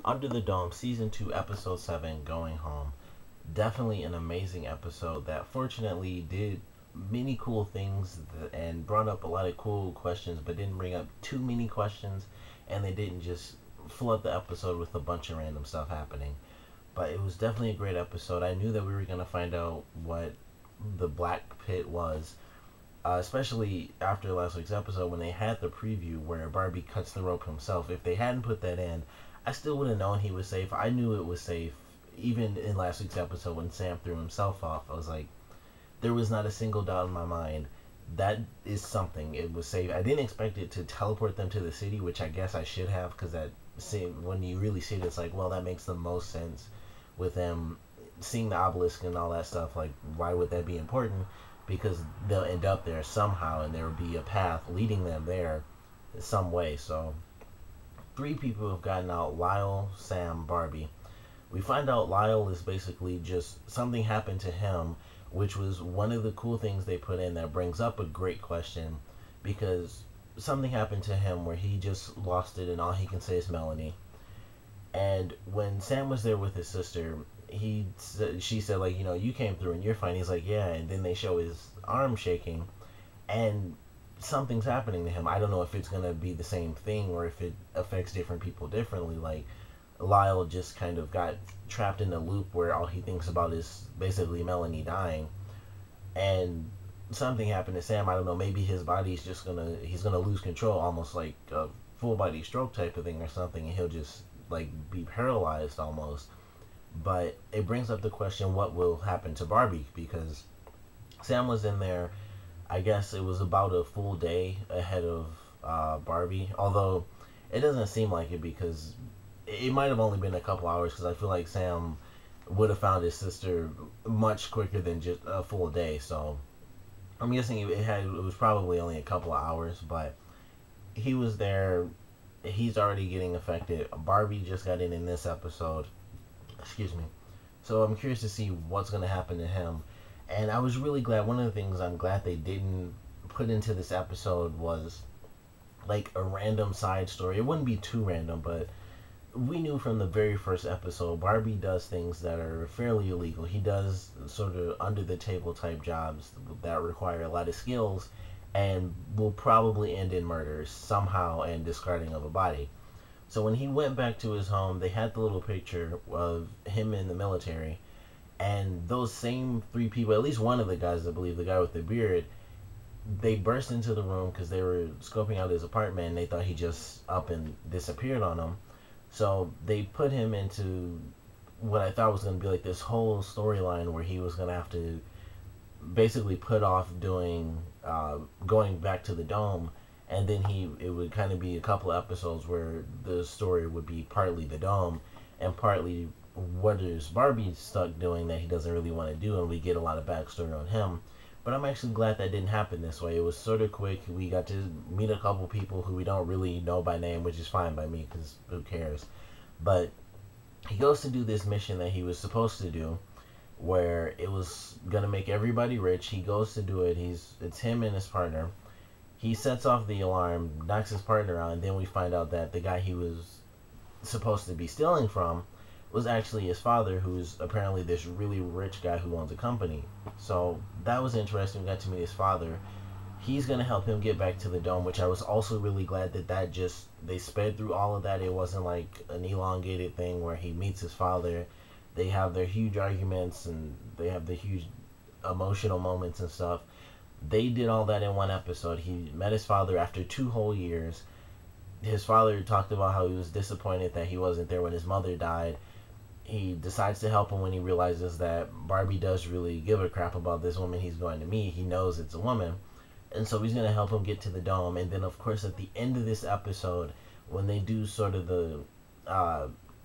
Under the Dome, Season 2, Episode 7, Going Home. Definitely an amazing episode that fortunately did many cool things and brought up a lot of cool questions, but didn't bring up too many questions, and they didn't just flood the episode with a bunch of random stuff happening. But it was definitely a great episode. I knew that we were going to find out what the Black Pit was, especially after last week's episode when they had the preview where Barbie cuts the rope himself. If they hadn't put that in, I still would have known he was safe. I knew it was safe. Even in last week's episode when Sam threw himself off, I was like, there was not a single doubt in my mind. That is something. It was safe. I didn't expect it to teleport them to the city, which I guess I should have, because when you really see it, it's like, well, that makes the most sense with them seeing the obelisk and all that stuff. Like, why would that be important? Because they'll end up there somehow, and there will be a path leading them there some way. So, three people have gotten out: Lyle, Sam, Barbie. We find out Lyle is basically just something happened to him, which was one of the cool things they put in that brings up a great question, because something happened to him where he just lost it and all he can say is Melanie. And when Sam was there with his sister, she said, like, you came through and you're fine. He's like, yeah. And then they show his arm shaking, and something's happening to him. I don't know if it's gonna be the same thing or if it affects different people differently. Like, Lyle just kind of got trapped in a loop where all he thinks about is basically Melanie dying, and something happened to Sam. I don't know. Maybe his body's just he's gonna lose control, almost like a full body stroke type of thing or something, and he'll just like be paralyzed almost. But it brings up the question, what will happen to Barbie? Because Sam was in there, I guess it was about a full day ahead of Barbie, although it doesn't seem like it, because it might have only been a couple hours, because I feel like Sam would have found his sister much quicker than just a full day. So I'm guessing it was probably only a couple of hours, but he was there. He's already getting affected. Barbie just got in this episode. Excuse me. So I'm curious to see what's going to happen to him. And I was really glad. One of the things I'm glad they didn't put into this episode was like a random side story. It wouldn't be too random, but we knew from the very first episode Barbie does things that are fairly illegal. He does sort of under the table type jobs that require a lot of skills and will probably end in murder somehow and discarding of a body. So when he went back to his home, they had the little picture of him in the military, and those same three people, at least one of the guys, I believe, the guy with the beard, they burst into the room because they were scoping out his apartment, and they thought he just up and disappeared on them. So they put him into what I thought was going to be like this whole storyline where he was going to have to basically put off going back to the dome, and then it would kind of be a couple of episodes where the story would be partly the dome and partly what is Barbie stuck doing that he doesn't really want to do, and we get a lot of backstory on him. But I'm actually glad that didn't happen this way. It was sort of quick. We got to meet a couple people who we don't really know by name, which is fine by me because who cares. But he goes to do this mission that he was supposed to do, where it was gonna make everybody rich. He goes to do it. It's him and his partner. He sets off the alarm, knocks his partner out, and then we find out that the guy he was supposed to be stealing from was actually his father, who's apparently this really rich guy who owns a company. So that was interesting. We got to meet his father. He's going to help him get back to the dome, which I was also really glad that they sped through all of that. It wasn't like an elongated thing where he meets his father. They have their huge arguments and they have the huge emotional moments and stuff. They did all that in one episode. He met his father after 2 whole years. His father talked about how he was disappointed that he wasn't there when his mother died. He decides to help him when he realizes that Barbie does really give a crap about this woman he's going to meet. He knows it's a woman. And so he's going to help him get to the dome. And then, of course, at the end of this episode, when they do sort of the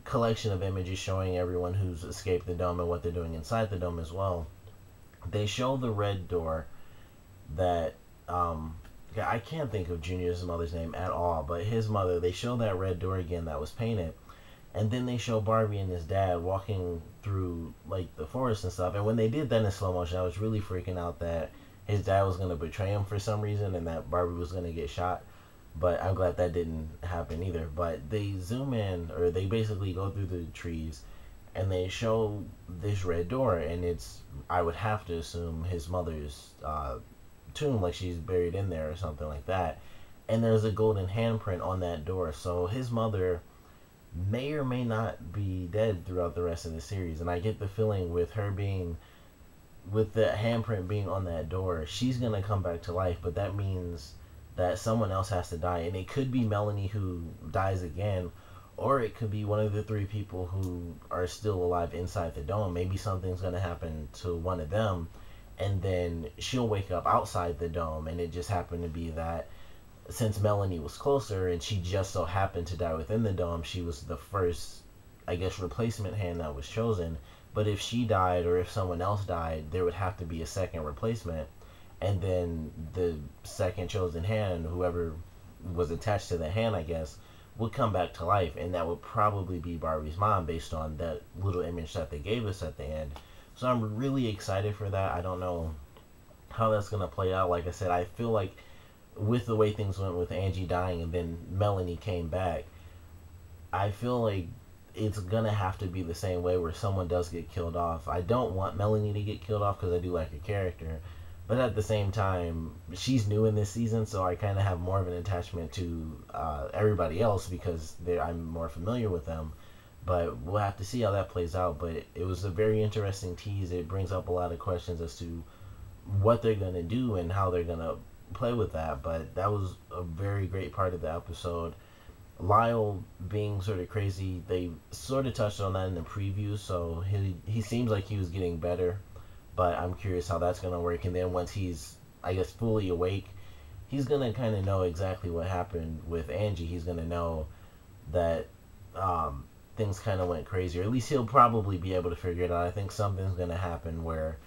collection of images showing everyone who's escaped the dome and what they're doing inside the dome as well, they show the red door that I can't think of Junior's mother's name at all, but his mother, they show that red door again that was painted, and then they show Barbie and his dad walking through like the forest and stuff. And when they did that in slow motion, I was really freaking out that his dad was going to betray him for some reason and that Barbie was going to get shot. But I'm glad that didn't happen either. But they zoom in, or they basically go through the trees, and they show this red door, and it's, I would have to assume, his mother's tomb, like she's buried in there or something like that. And there's a golden handprint on that door, so his mother may or may not be dead throughout the rest of the series. And I get the feeling with her being, with the handprint being on that door, she's gonna come back to life, but that means that someone else has to die, and it could be Melanie who dies again, or it could be one of the three people who are still alive inside the dome. Maybe something's gonna happen to one of them, and then she'll wake up outside the dome, and it just happened to be that since Melanie was closer and she just so happened to die within the dome, she was the first, I guess, replacement hand that was chosen. But if she died, or if someone else died, there would have to be a second replacement, and then the second chosen hand, whoever was attached to the hand, I guess, would come back to life, and that would probably be Barbie's mom based on that little image that they gave us at the end. So I'm really excited for that. I don't know how that's gonna play out. Like I said, I feel like with the way things went with Angie dying and then Melanie came back, I feel like it's gonna have to be the same way where someone does get killed off. I don't want Melanie to get killed off because I do like her character, but at the same time, she's new in this season, so I kind of have more of an attachment to everybody else because I'm more familiar with them. But we'll have to see how that plays out. But it was a very interesting tease. It brings up a lot of questions as to what they're gonna do and how they're gonna play with that. But that was a very great part of the episode. Lyle being sort of crazy, they sort of touched on that in the preview, so he seems like he was getting better, but I'm curious how that's going to work. And then once he's, I guess, fully awake, he's going to kind of know exactly what happened with Angie. He's going to know that things kind of went crazy, or at least he'll probably be able to figure it out. I think something's going to happen where,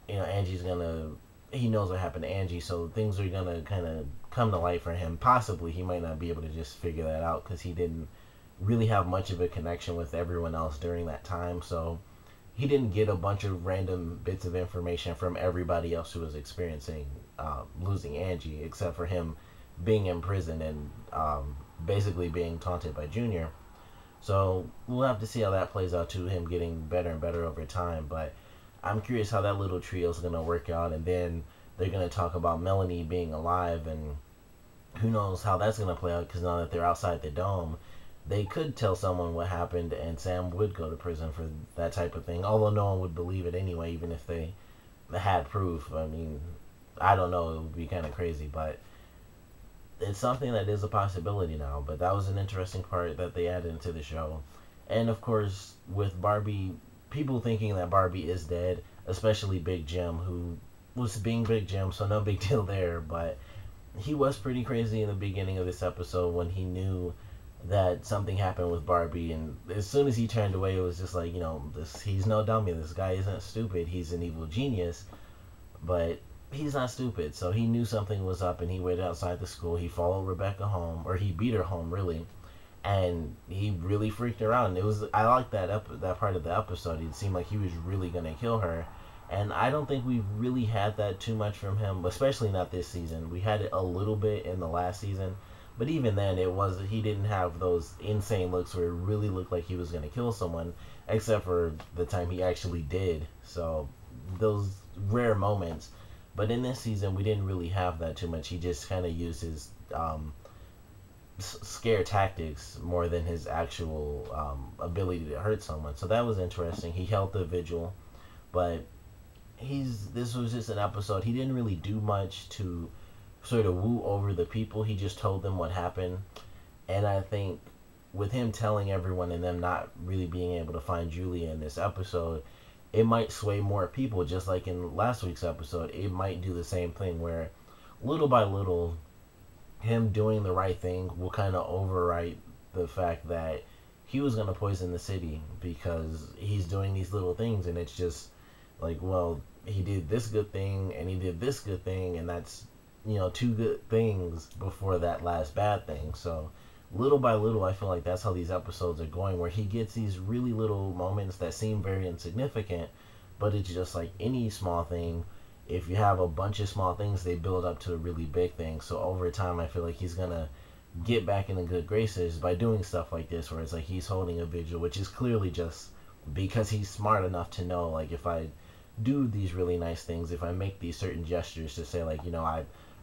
Angie's going to, he knows what happened to Angie, so things are going to kind of come to light for him. Possibly he might not be able to just figure that out because he didn't really have much of a connection with everyone else during that time, so he didn't get a bunch of random bits of information from everybody else who was experiencing losing Angie, except for him being in prison and basically being taunted by Junior. So we'll have to see how that plays out too, him getting better and better over time. But I'm curious how that little trio is going to work out. And then they're going to talk about Melanie being alive, and who knows how that's going to play out, because now that they're outside the dome, they could tell someone what happened and Sam would go to prison for that type of thing, although no one would believe it anyway, even if they had proof. I mean, I don't know, it would be kind of crazy, but it's something that is a possibility now. But that was an interesting part that they added into the show. And of course, with Barbie, people thinking that Barbie is dead, especially Big Jim, who was being Big Jim, so no big deal there. But he was pretty crazy in the beginning of this episode when he knew that something happened with Barbie, and as soon as he turned away, it was just like, he's no dummy. This guy isn't stupid. He's an evil genius, but he's not stupid. So he knew something was up, and he waited outside the school. He followed Rebecca home, or he beat her home, really. And he really freaked her out. And I liked that part of the episode. It seemed like he was really gonna kill her. And I don't think we've really had that too much from him, especially not this season. We had it a little bit in the last season, but even then, he didn't have those insane looks where it really looked like he was gonna kill someone, except for the time he actually did. So those rare moments. But in this season, we didn't really have that too much. He just kind of used his scare tactics more than his actual ability to hurt someone. So that was interesting. He held the vigil, but this was just an episode. He didn't really do much to sort of woo over the people. He just told them what happened. And I think with him telling everyone and them not really being able to find Julia in this episode, it might sway more people, just like in last week's episode. It might do the same thing where little by little, him doing the right thing will kind of overwrite the fact that he was going to poison the city because he's doing these little things, and it's just like, well, he did this good thing and he did this good thing, and that's, two good things before that last bad thing. So little by little, I feel like that's how these episodes are going, where he gets these really little moments that seem very insignificant, but it's just like any small thing. If you have a bunch of small things, they build up to a really big thing. So over time, I feel like he's gonna get back in the good graces by doing stuff like this, where it's like he's holding a vigil, which is clearly just because he's smart enough to know, like, if I do these really nice things, if I make these certain gestures to say, like,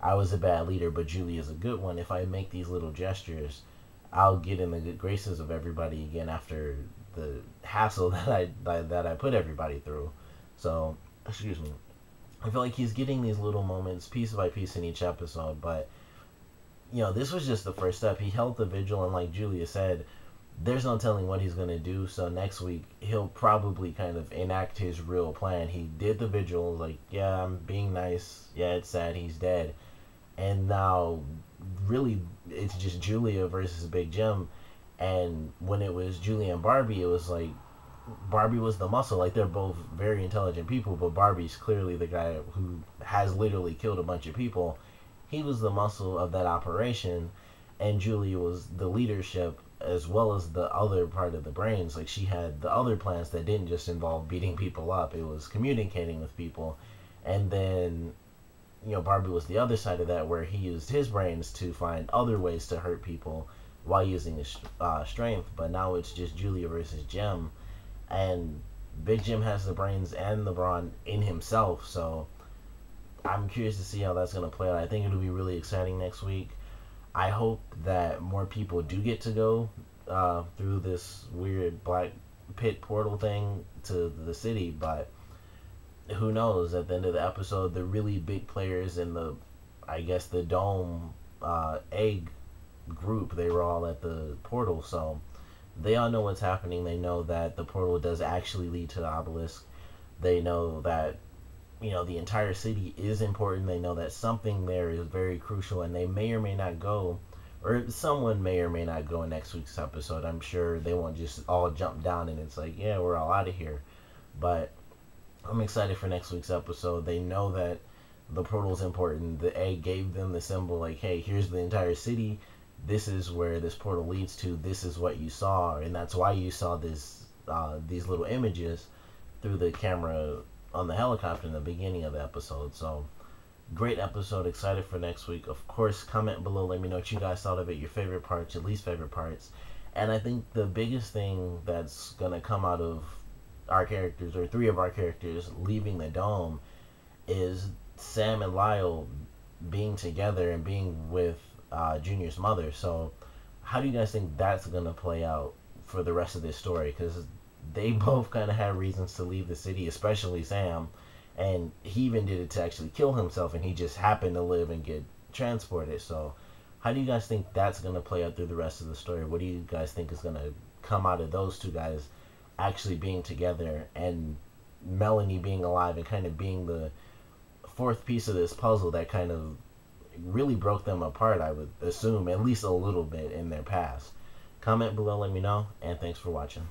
I was a bad leader, but Julie is a good one. If I make these little gestures, I'll get in the good graces of everybody again after the hassle that I put everybody through. So, excuse me. I feel like he's getting these little moments piece by piece in each episode, but this was just the first step. He held the vigil, and like Julia said, there's no telling what he's gonna do. So next week he'll probably kind of enact his real plan. He did the vigil, like, yeah, I'm being nice. Yeah, it's sad he's dead, and now really it's just Julia versus Big Jim. And when it was Julia and Barbie, it was like Barbie was the muscle. Like, they're both very intelligent people, but Barbie's clearly the guy who has literally killed a bunch of people. He was the muscle of that operation, and Julia was the leadership as well as the other part of the brains. Like, she had the other plans that didn't just involve beating people up. It was communicating with people. And then Barbie was the other side of that, where he used his brains to find other ways to hurt people while using his strength. But now it's just Julia versus Jim, and Big Jim has the brains and the brawn in himself. So I'm curious to see how that's going to play out. I think it'll be really exciting next week. I hope that more people do get to go through this weird black pit portal thing to the city, but who knows? At the end of the episode, the really big players in the dome egg group, they were all at the portal, so they all know what's happening. They know that the portal does actually lead to the obelisk. They know that the entire city is important. They know that something there is very crucial, and they may or may not go, or someone may or may not go in next week's episode. I'm sure they won't just all jump down and it's like, yeah, we're all out of here. But I'm excited for next week's episode. They know that the portal is important. The egg gave them the symbol, like, hey, here's the entire city. This is where this portal leads to. This is what you saw, and that's why you saw these little images through the camera on the helicopter in the beginning of the episode. So, great episode. Excited for next week. Of course, comment below. Let me know what you guys thought of it. Your favorite parts, your least favorite parts. And I think the biggest thing that's going to come out of our characters, or three of our characters, leaving the dome, is Sam and Lyle being together and being with Junior's mother. So, how do you guys think that's going to play out for the rest of this story? Because they both kind of had reasons to leave the city, especially Sam, and he even did it to actually kill himself, and he just happened to live and get transported. So how do you guys think that's going to play out through the rest of the story? What do you guys think is going to come out of those two guys actually being together, and Melanie being alive and kind of being the fourth piece of this puzzle that kind of really broke them apart, I would assume, at least a little bit in their past? Comment below, let me know, and thanks for watching.